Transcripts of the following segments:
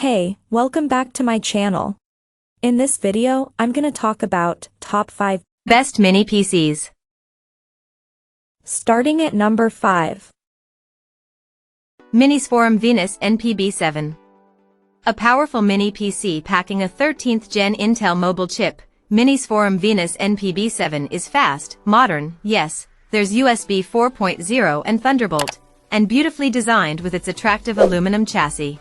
Hey, welcome back to my channel. In this video, I'm gonna talk about top 5 best mini PCs. Starting at number 5. Minisforum Venus NPB7. A powerful mini PC packing a 13th gen Intel mobile chip, Minisforum Venus NPB7 is fast, modern, yes, there's USB 4.0 and Thunderbolt, and beautifully designed with its attractive aluminum chassis.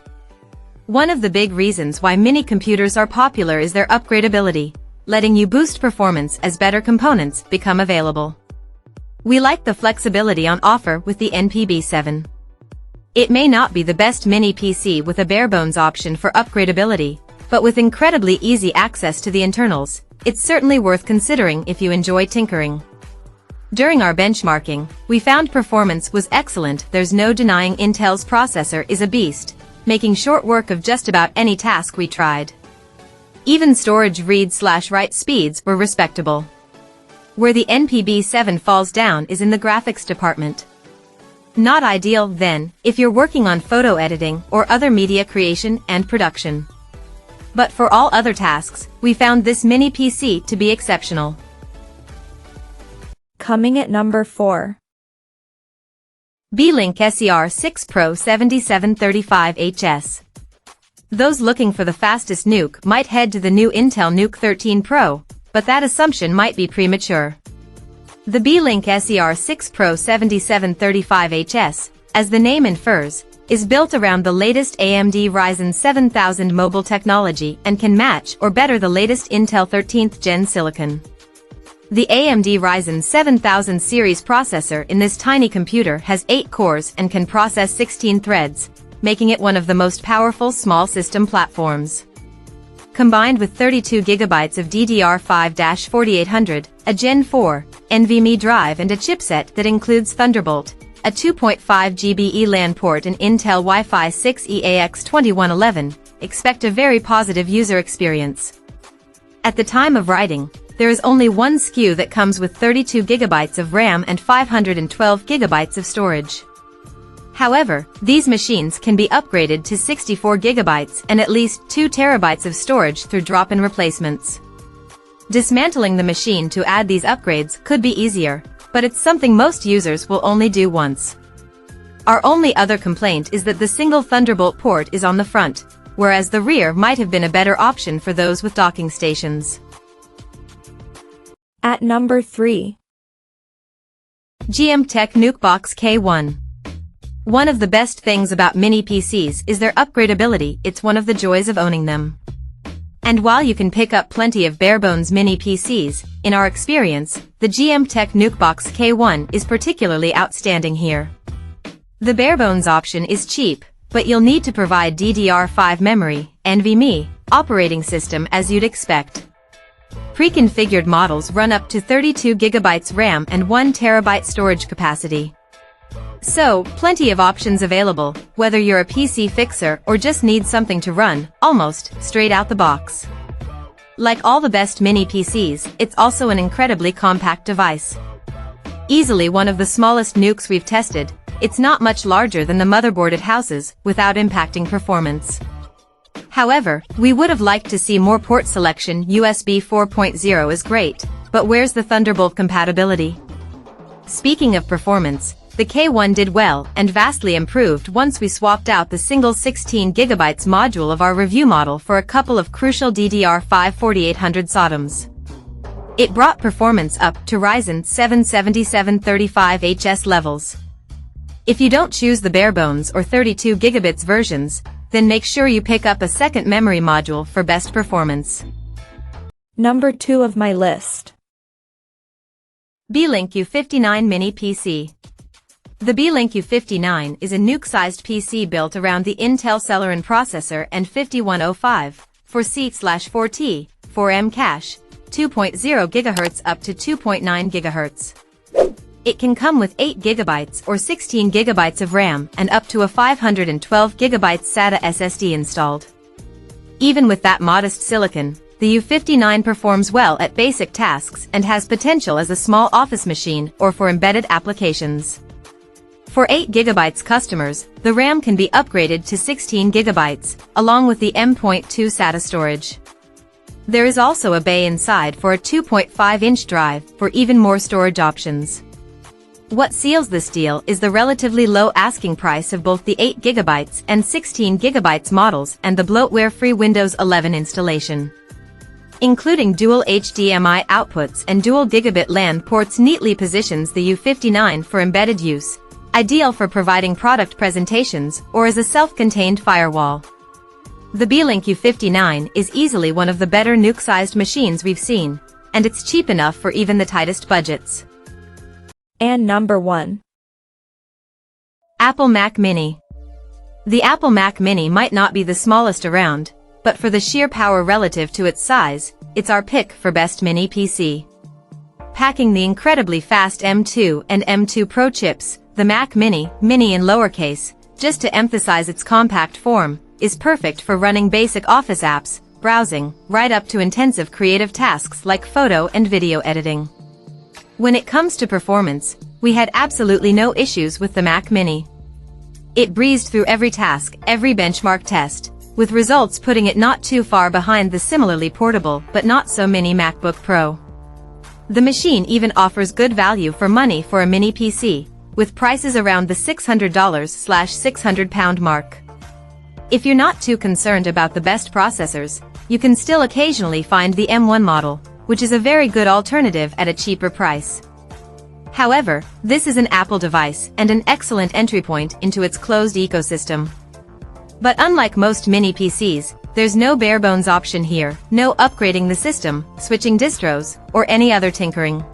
One of the big reasons why mini computers are popular is their upgradability, letting you boost performance as better components become available. We like the flexibility on offer with the NPB7. It may not be the best mini PC with a bare-bones option for upgradability, but with incredibly easy access to the internals, it's certainly worth considering if you enjoy tinkering. During our benchmarking, we found performance was excellent. There's no denying Intel's processor is a beast, making short work of just about any task we tried. Even storage read/write speeds were respectable. Where the NPB7 falls down is in the graphics department. Not ideal, then, if you're working on photo editing or other media creation and production. But for all other tasks, we found this mini PC to be exceptional. Coming at number 4. Beelink SER6 Pro 7735HS. Those looking for the fastest nuke might head to the new Intel Nuke 13 Pro, but that assumption might be premature. The Beelink SER6 Pro 7735HS, as the name infers, is built around the latest AMD Ryzen 7000 mobile technology and can match or better the latest Intel 13th Gen silicon. The AMD Ryzen 7000 series processor in this tiny computer has 8 cores and can process 16 threads, making it one of the most powerful small system platforms. Combined with 32 GB of DDR5-4800, a Gen 4, NVMe drive and a chipset that includes Thunderbolt, a 2.5 GB LAN port and Intel Wi-Fi 6 EAX2111, expect a very positive user experience. At the time of writing, there is only one SKU that comes with 32 GB of RAM and 512 GB of storage. However, these machines can be upgraded to 64 GB and at least 2 TB of storage through drop-in replacements. Dismantling the machine to add these upgrades could be easier, but it's something most users will only do once. Our only other complaint is that the single Thunderbolt port is on the front, whereas the rear might have been a better option for those with docking stations. At number 3. GMKtec NucBox K1. One of the best things about mini PCs is their upgradability. It's one of the joys of owning them. And while you can pick up plenty of bare-bones mini PCs, in our experience, the GMKtec NucBox K1 is particularly outstanding here. The bare-bones option is cheap, but you'll need to provide DDR5 memory, NVMe, operating system as you'd expect. Pre-configured models run up to 32 GB RAM and 1 TB storage capacity. So, plenty of options available, whether you're a PC fixer or just need something to run, almost, straight out the box. Like all the best mini PCs, it's also an incredibly compact device. Easily one of the smallest nukes we've tested, it's not much larger than the motherboard it houses, without impacting performance. However, we would have liked to see more port selection. USB 4.0 is great, but where's the Thunderbolt compatibility? Speaking of performance, the K1 did well and vastly improved once we swapped out the single 16 GB module of our review model for a couple of crucial DDR5 4800 SODIMMs. It brought performance up to Ryzen 7 7735HS levels. If you don't choose the bare-bones or 32 GB versions, then make sure you pick up a second memory module for best performance. Number 2 of my list. Beelink U59 Mini PC. The Beelink U59 is a nuke-sized PC built around the Intel Celeron processor and 5105, 4C/4T, 4M cache, 2.0 GHz up to 2.9 GHz. It can come with 8 GB or 16 GB of RAM and up to a 512 GB SATA SSD installed. Even with that modest silicon, the U59 performs well at basic tasks and has potential as a small office machine or for embedded applications. For 8GB customers, the RAM can be upgraded to 16GB, along with the M.2 SATA storage. There is also a bay inside for a 2.5-inch drive for even more storage options. What seals this deal is the relatively low asking price of both the 8GB and 16GB models and the bloatware-free Windows 11 installation. Including dual HDMI outputs and dual gigabit LAN ports neatly positions the U59 for embedded use, ideal for providing product presentations or as a self-contained firewall. The Beelink U59 is easily one of the better NuC-sized machines we've seen, and it's cheap enough for even the tightest budgets. And number 1. Apple Mac Mini. The Apple Mac Mini might not be the smallest around, but for the sheer power relative to its size, it's our pick for best mini PC. Packing the incredibly fast M2 and M2 Pro chips, the Mac Mini, mini in lowercase, just to emphasize its compact form, is perfect for running basic office apps, browsing, right up to intensive creative tasks like photo and video editing. When it comes to performance, we had absolutely no issues with the Mac Mini. It breezed through every task, every benchmark test, with results putting it not too far behind the similarly portable but not so mini MacBook Pro. The machine even offers good value for money for a mini PC, with prices around the $600/£600 mark. If you're not too concerned about the best processors, you can still occasionally find the M1 model, which is a very good alternative at a cheaper price. However, this is an Apple device and an excellent entry point into its closed ecosystem. But unlike most mini PCs, there's no bare-bones option here, no upgrading the system, switching distros, or any other tinkering.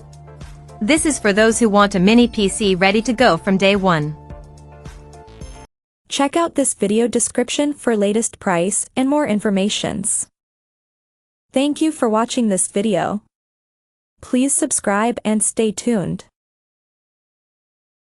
This is for those who want a mini PC ready to go from day one. Check out this video description for latest price and more informations. Thank you for watching this video. Please subscribe and stay tuned.